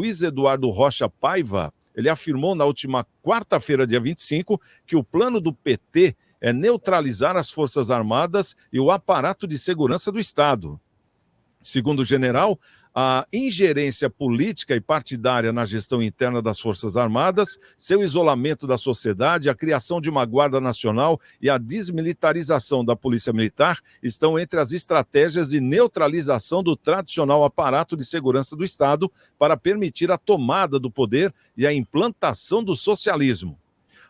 Luiz Eduardo Rocha Paiva, ele afirmou na última quarta-feira, dia 25, que o plano do PT é neutralizar as Forças Armadas e o aparato de segurança do Estado. Segundo o general, a ingerência política e partidária na gestão interna das Forças Armadas, seu isolamento da sociedade, a criação de uma Guarda Nacional e a desmilitarização da Polícia Militar estão entre as estratégias de neutralização do tradicional aparato de segurança do Estado para permitir a tomada do poder e a implantação do socialismo.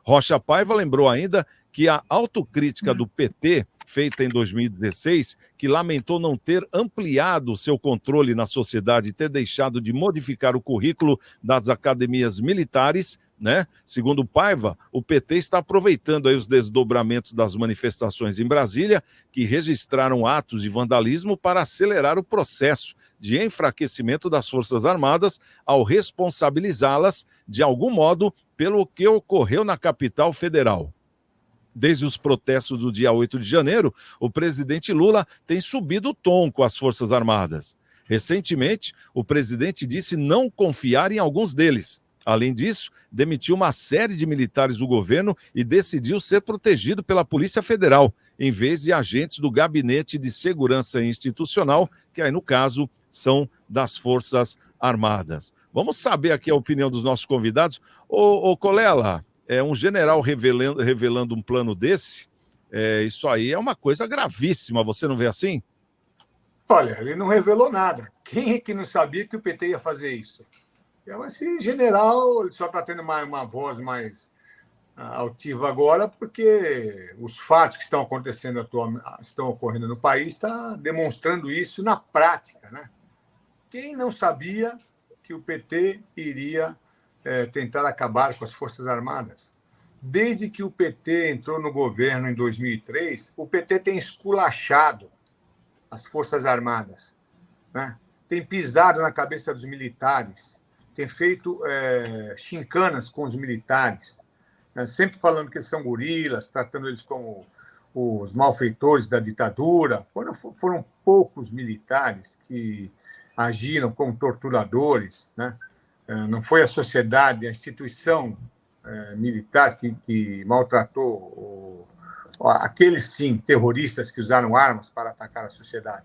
Rocha Paiva lembrou ainda que a autocrítica do PT, feita em 2016, que lamentou não ter ampliado seu controle na sociedade e ter deixado de modificar o currículo das academias militares, né? Segundo Paiva, o PT está aproveitando aí os desdobramentos das manifestações em Brasília, que registraram atos de vandalismo para acelerar o processo de enfraquecimento das Forças Armadas ao responsabilizá-las, de algum modo, pelo que ocorreu na capital federal. Desde os protestos do dia 8 de janeiro, o presidente Lula tem subido o tom com as Forças Armadas. Recentemente, o presidente disse não confiar em alguns deles. Além disso, demitiu uma série de militares do governo e decidiu ser protegido pela Polícia Federal, em vez de agentes do Gabinete de Segurança Institucional, que aí, no caso, são das Forças Armadas. Vamos saber aqui a opinião dos nossos convidados. Ô Colela, um general revelando um plano desse, isso aí é uma coisa gravíssima, você não vê assim? Olha, ele não revelou nada. Quem é que não sabia que o PT ia fazer isso? Esse general ele só está tendo uma voz mais altiva agora porque os fatos que estão acontecendo estão ocorrendo no país está demonstrando isso na prática, né? Quem não sabia que o PT iria tentar acabar com as Forças Armadas? Desde que o PT entrou no governo em 2003, o PT tem esculachado as Forças Armadas, né? Tem pisado na cabeça dos militares, tem feito chincanas com os militares, né? Sempre falando que eles são gorilas, tratando eles como os malfeitores da ditadura. Foram poucos militares que agiram como torturadores, né? Não foi a sociedade, a instituição militar que maltratou aqueles, sim, terroristas que usaram armas para atacar a sociedade.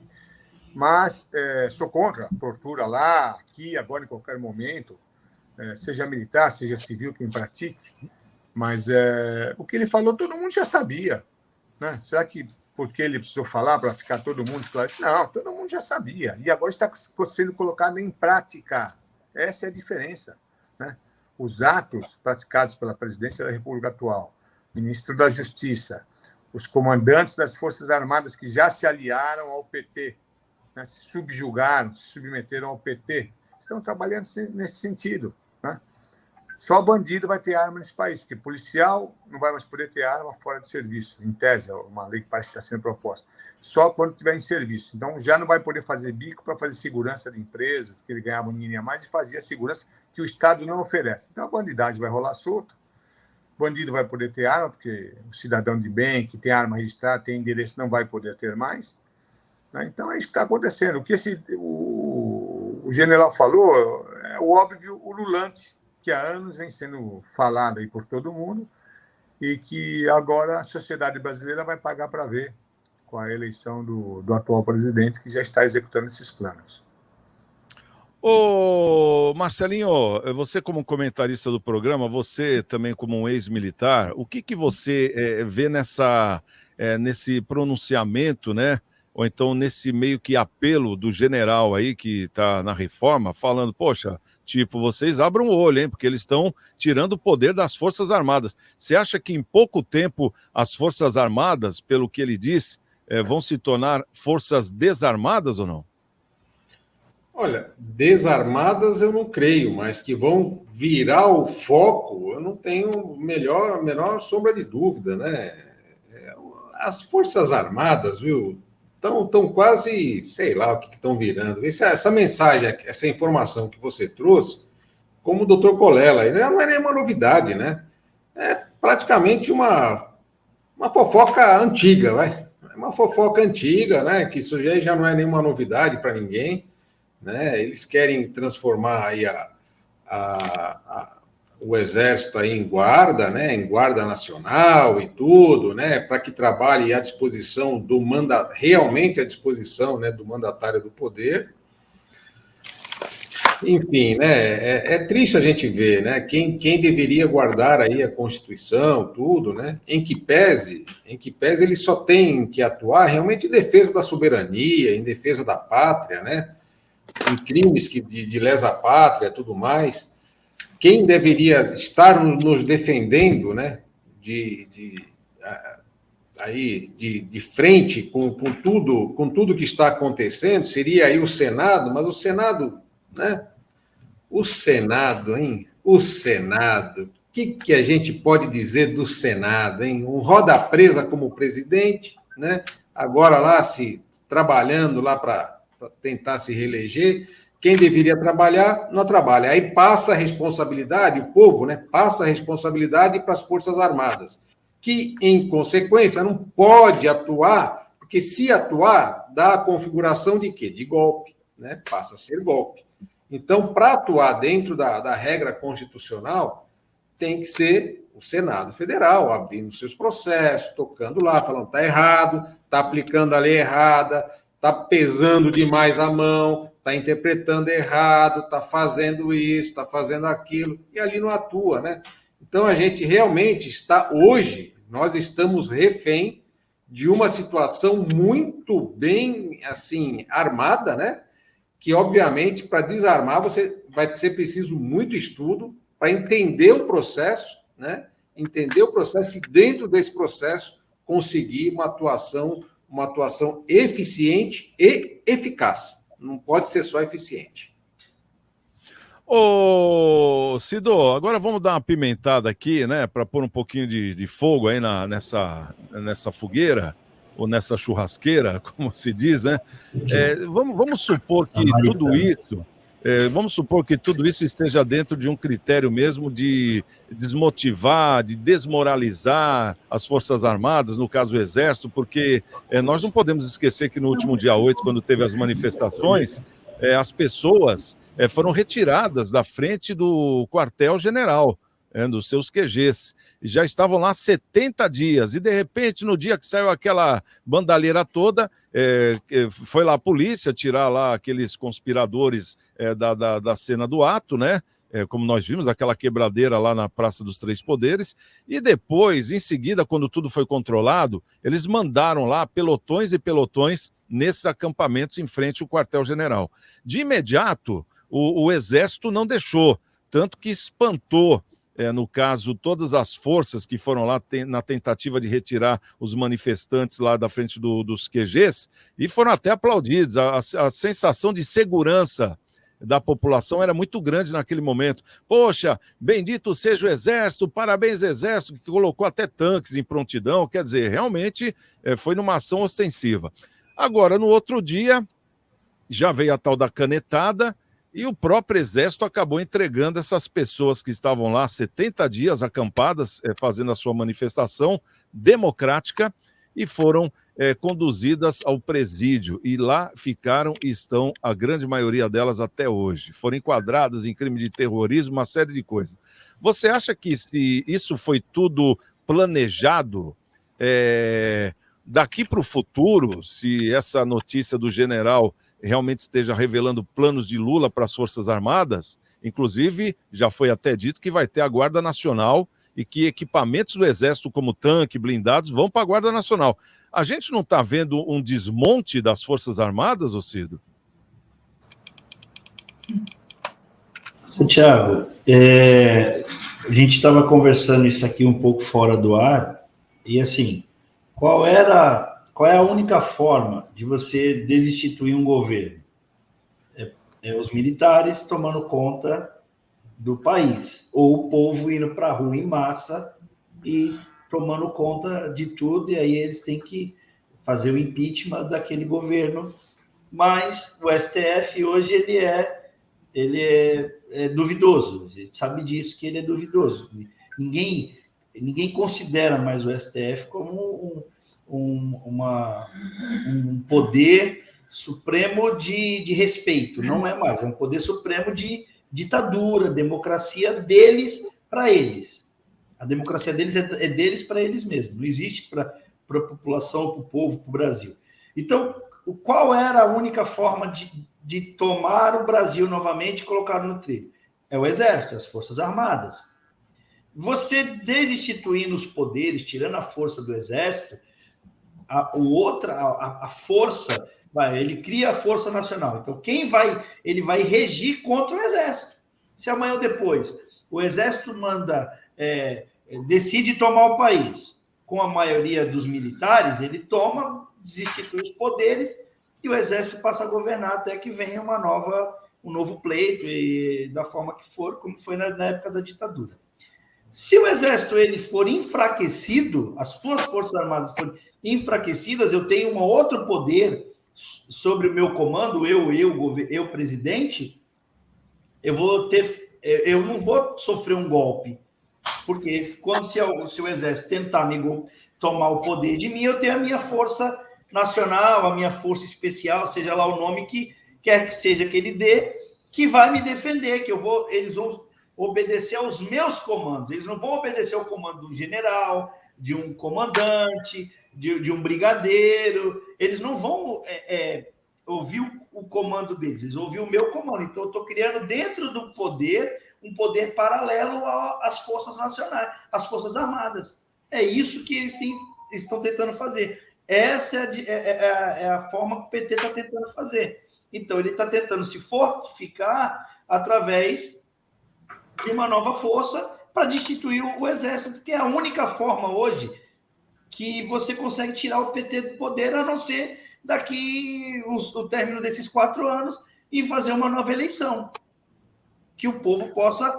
Mas sou contra a tortura lá, aqui, agora, em qualquer momento, seja militar, seja civil, quem pratique. Mas o que ele falou, todo mundo já sabia, né? Será que porque ele precisou falar para ficar todo mundo esclarecido? Não, todo mundo já sabia. E agora está sendo colocado em prática. Essa é a diferença, né? Os atos praticados pela presidência da República atual, ministro da Justiça, os comandantes das Forças Armadas que já se aliaram ao PT, né, se subjugaram, se submeteram ao PT, estão trabalhando nesse sentido, né? Só bandido vai ter arma nesse país, porque policial não vai mais poder ter arma fora de serviço, em tese, é uma lei que parece que está sendo proposta, só quando estiver em serviço. Então, já não vai poder fazer bico para fazer segurança de empresas, que ele ganhava um dinheirinho a mais e fazia a segurança que o Estado não oferece. Então, a bandidagem vai rolar solta, bandido vai poder ter arma, porque o cidadão de bem, que tem arma registrada, tem endereço, não vai poder ter mais, né? Então, é isso que está acontecendo. O que o general falou é o óbvio ululante, que há anos vem sendo falado aí por todo mundo e que agora a sociedade brasileira vai pagar para ver com a eleição do atual presidente, que já está executando esses planos. Ô, Marcelinho, você como comentarista do programa, você também como um ex-militar, o que você vê nesse pronunciamento, né? Ou então nesse meio que apelo do general aí que está na reforma, falando, poxa, tipo, vocês abram o olho, hein? Porque eles estão tirando o poder das Forças Armadas. Você acha que em pouco tempo as Forças Armadas, pelo que ele diz, vão se tornar forças desarmadas ou não? Olha, desarmadas eu não creio, mas que vão virar o foco, eu não tenho a menor sombra de dúvida, né? As Forças Armadas, viu, estão quase, sei lá o que estão virando. Essa mensagem, essa informação que você trouxe, como o doutor Colela, não é nenhuma novidade, né? É praticamente uma fofoca antiga, vai. É uma fofoca antiga, né? Que isso já não é nenhuma novidade para ninguém, né? Eles querem transformar aí o Exército aí em guarda, né, em guarda nacional e tudo, né, para que trabalhe à disposição realmente à disposição, né, do mandatário do poder. Enfim, né, é triste a gente ver, né, quem deveria guardar aí a Constituição, tudo, né, em que pese ele só tem que atuar realmente em defesa da soberania, em defesa da pátria, né, em crimes de lesa pátria, tudo mais. Quem deveria estar nos defendendo, né, de frente com tudo que está acontecendo, seria aí o Senado, mas o Senado, né? O Senado, hein? O Senado. O que a gente pode dizer do Senado, hein? Um roda presa como presidente, né? Agora lá trabalhando lá para tentar se reeleger. Quem deveria trabalhar, não trabalha. Aí passa a responsabilidade, o povo, né? Passa a responsabilidade para as Forças Armadas, que, em consequência, não pode atuar, porque se atuar, dá a configuração de quê? De golpe, né? Passa a ser golpe. Então, para atuar dentro da regra constitucional, tem que ser o Senado Federal, abrindo seus processos, tocando lá, falando está errado, está aplicando a lei errada, está pesando demais a mão, está interpretando errado, está fazendo isso, está fazendo aquilo, e ali não atua, né? Então, a gente realmente nós estamos refém de uma situação muito bem, assim, armada, né? Que, obviamente, para desarmar, vai ser preciso muito estudo para entender o processo, né? Entender o processo e, dentro desse processo, conseguir uma atuação eficiente e eficaz. Não pode ser só eficiente. Ô, Cido, agora vamos dar uma pimentada aqui, né, para pôr um pouquinho de fogo aí nessa fogueira, ou nessa churrasqueira, como se diz, né? Vamos supor que tudo isso esteja dentro de um critério mesmo de desmotivar, de desmoralizar as Forças Armadas, no caso o Exército, porque nós não podemos esquecer que no último dia 8, quando teve as manifestações, as pessoas foram retiradas da frente do quartel-general, dos seus QGs. E já estavam lá 70 dias. E, de repente, no dia que saiu aquela bandalheira toda, foi lá a polícia tirar lá aqueles conspiradores da cena do ato, né? Como nós vimos, aquela quebradeira lá na Praça dos Três Poderes. E depois, em seguida, quando tudo foi controlado, eles mandaram lá pelotões e pelotões nesses acampamentos em frente ao quartel-general. De imediato, o Exército não deixou, tanto que espantou, no caso, todas as forças que foram lá na tentativa de retirar os manifestantes lá da frente dos QGs, e foram até aplaudidos. A sensação de segurança da população era muito grande naquele momento. Poxa, bendito seja o Exército, parabéns Exército, que colocou até tanques em prontidão. Quer dizer, realmente foi numa ação ostensiva. Agora, no outro dia, já veio a tal da canetada, e o próprio Exército acabou entregando essas pessoas que estavam lá 70 dias acampadas, fazendo a sua manifestação democrática, e foram conduzidas ao presídio. E lá ficaram e estão, a grande maioria delas até hoje. Foram enquadradas em crime de terrorismo, uma série de coisas. Você acha que se isso foi tudo planejado, daqui para o futuro, se essa notícia do general realmente esteja revelando planos de Lula para as Forças Armadas, inclusive já foi até dito que vai ter a Guarda Nacional e que equipamentos do Exército como tanque, blindados, vão para a Guarda Nacional. A gente não está vendo um desmonte das Forças Armadas, ô Cido? Santiago, a gente estava conversando isso aqui um pouco fora do ar, e assim, qual é a única forma de você desinstituir um governo? Os militares tomando conta do país, ou o povo indo para a rua em massa e tomando conta de tudo, e aí eles têm que fazer o impeachment daquele governo. Mas o STF hoje ele é duvidoso, a gente sabe disso, que ele é duvidoso. Ninguém considera mais o STF como um poder supremo de respeito, não é mais, é um poder supremo de ditadura, democracia deles para eles. A democracia deles é deles para eles mesmos, não existe para a população, para o povo, para o Brasil. Então, qual era a única forma de tomar o Brasil novamente e colocar no trilho? É o Exército, as Forças Armadas. Você desinstituindo os poderes, tirando a força do Exército, a força, ele cria a Força Nacional. Então, ele vai regir contra o Exército. Se amanhã ou depois o Exército decide tomar o país com a maioria dos militares, ele desinstitui os poderes e o Exército passa a governar até que venha um novo pleito, e da forma que for, como foi na época da ditadura. Se o Exército ele for enfraquecido, as suas Forças Armadas forem enfraquecidas, eu tenho um outro poder sobre o meu comando, eu presidente, eu não vou sofrer um golpe, porque se o Exército tentar tomar o poder de mim, eu tenho a minha Força Nacional, a minha Força Especial, seja lá o nome que quer que seja que ele dê, que vai me defender, eles vão obedecer aos meus comandos, eles não vão obedecer ao comando do general, de um comandante, de um brigadeiro, eles não vão ouvir o comando deles, eles vão ouvir o meu comando. Então, eu estou criando dentro do poder um poder paralelo às Forças Nacionais, às Forças Armadas. É isso que eles estão tentando fazer. Essa é a forma que o PT está tentando fazer. Então, ele está tentando se fortificar através de uma nova força para destituir o Exército, porque é a única forma hoje que você consegue tirar o PT do poder, a não ser daqui o término desses 4 anos e fazer uma nova eleição. Que o povo possa,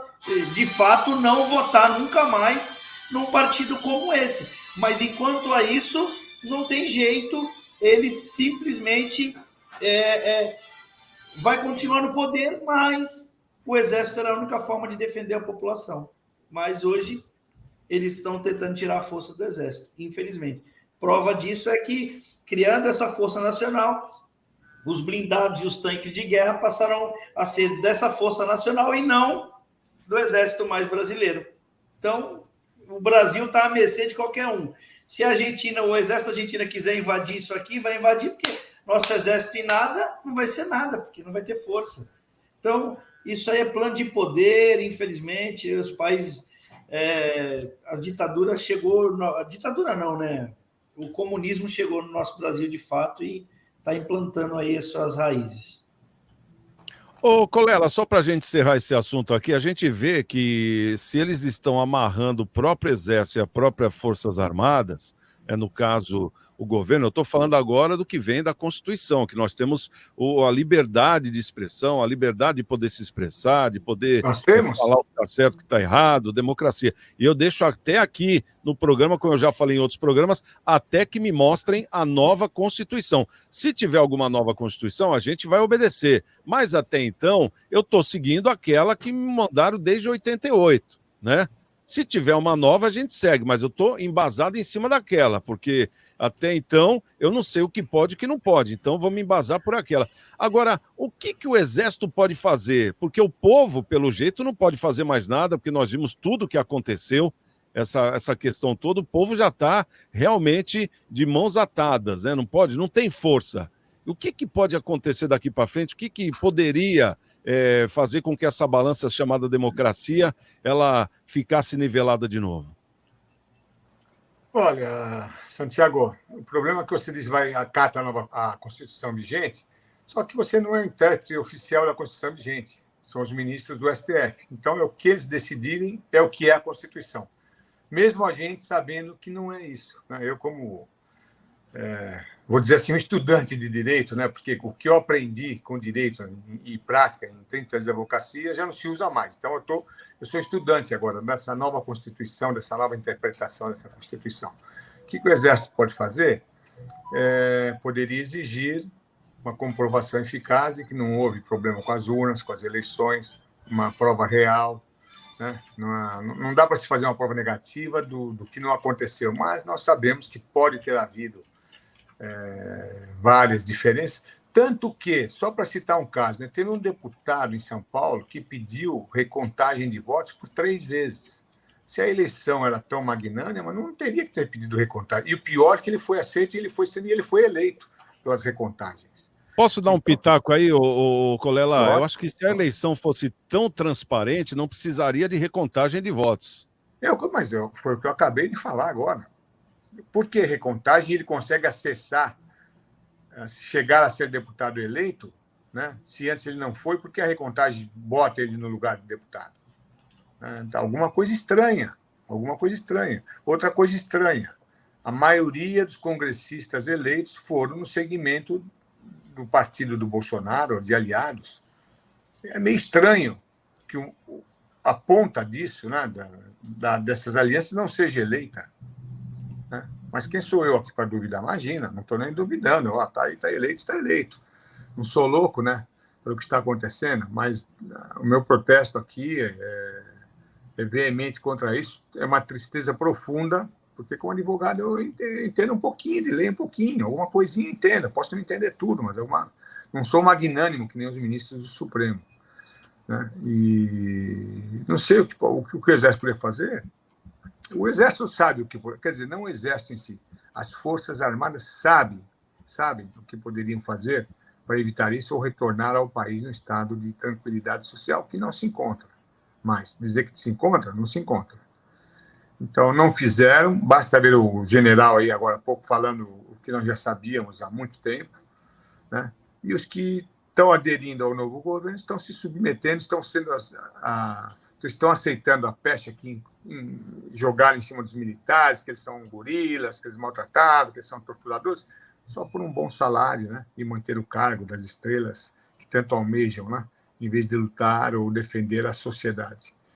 de fato, não votar nunca mais num partido como esse. Mas, enquanto a isso, não tem jeito, ele simplesmente vai continuar no poder, mas o Exército era a única forma de defender a população. Mas hoje eles estão tentando tirar a força do Exército, infelizmente. Prova disso é que, criando essa Força Nacional, os blindados e os tanques de guerra passaram a ser dessa Força Nacional e não do Exército mais brasileiro. Então, o Brasil está à mercê de qualquer um. Se o Exército argentino quiser invadir isso aqui, vai invadir, porque nosso Exército em nada não vai ser nada, porque não vai ter força. Então, isso aí é plano de poder, infelizmente. Os países... a ditadura chegou... A ditadura não, né? O comunismo chegou no nosso Brasil de fato e está implantando aí as suas raízes. Ô, Colela, só para a gente encerrar esse assunto aqui, a gente vê que se eles estão amarrando o próprio Exército e as próprias Forças Armadas, no caso o governo, eu estou falando agora do que vem da Constituição, que nós temos a liberdade de expressão, a liberdade de poder se expressar, de poder falar o que está certo, o que está errado, democracia. E eu deixo até aqui no programa, como eu já falei em outros programas, até que me mostrem a nova Constituição. Se tiver alguma nova Constituição, a gente vai obedecer. Mas até então, eu estou seguindo aquela que me mandaram desde 88, né? Se tiver uma nova, a gente segue, mas eu estou embasado em cima daquela, porque até então eu não sei o que pode e o que não pode, então vou me embasar por aquela. Agora, o que o Exército pode fazer? Porque o povo, pelo jeito, não pode fazer mais nada, porque nós vimos tudo o que aconteceu, essa questão toda, o povo já está realmente de mãos atadas, né? Não tem força. O que pode acontecer daqui para frente? O que poderia fazer com que essa balança chamada democracia ela ficasse nivelada de novo? Olha, Santiago, o problema é que você diz vai acata a Constituição vigente, só que você não é o intérprete oficial da Constituição vigente, são os ministros do STF. Então, é o que eles decidirem, é o que é a Constituição. Mesmo a gente sabendo que não é isso, né? Eu, como vou dizer assim, um estudante de direito, né? Porque o que eu aprendi com direito e prática em 30 anos de advocacia já não se usa mais. Então, eu sou estudante agora dessa nova Constituição, dessa nova interpretação dessa Constituição. O que o Exército pode fazer? Poderia exigir uma comprovação eficaz de que não houve problema com as urnas, com as eleições, uma prova real, né? Não dá para se fazer uma prova negativa do que não aconteceu, mas nós sabemos que pode ter havido várias diferenças, Tanto que, só para citar um caso, né, teve um deputado em São Paulo que pediu recontagem de votos por 3 vezes. Se a eleição era tão magnânima, não teria que ter pedido recontagem. E o pior é que ele foi aceito e ele foi eleito pelas recontagens. Posso dar um pitaco aí, Colela? Pode. Eu acho que se a eleição fosse tão transparente, não precisaria de recontagem de votos. Foi o que eu acabei de falar agora. Por que recontagem? Ele consegue acessar, chegar a ser deputado eleito, né? Se antes ele não foi, porque a recontagem bota ele no lugar de deputado. Então, alguma coisa estranha. Outra coisa estranha. A maioria dos congressistas eleitos foram no segmento do partido do Bolsonaro, de aliados. É meio estranho que a ponta disso, né, dessas alianças, não seja eleita. Né? Mas quem sou eu aqui para duvidar? Imagina, não estou nem duvidando. Está eleito. Não sou louco, né, pelo que está acontecendo, mas o meu protesto aqui é veemente contra isso. É uma tristeza profunda, porque como advogado eu entendo um pouquinho, leio um pouquinho, alguma coisinha entendo. Posso não entender tudo, mas não sou magnânimo que nem os ministros do Supremo. Né? E não sei o que o Exército poderia fazer. O Exército sabe o que... Quer dizer, não o Exército em si. As Forças Armadas sabem o que poderiam fazer para evitar isso ou retornar ao país num estado de tranquilidade social que não se encontra. Mas dizer que se encontra, não se encontra. Então, não fizeram. Basta ver o general aí, agora há pouco, falando o que nós já sabíamos há muito tempo. Né? E os que estão aderindo ao novo governo estão se submetendo, estão aceitando a peste aqui, jogar em cima dos militares, que eles são gorilas, que eles são maltratados, que eles são torturadores, só por um bom salário, né? E manter o cargo das estrelas que tanto almejam, né? Em vez de lutar ou defender a sociedade.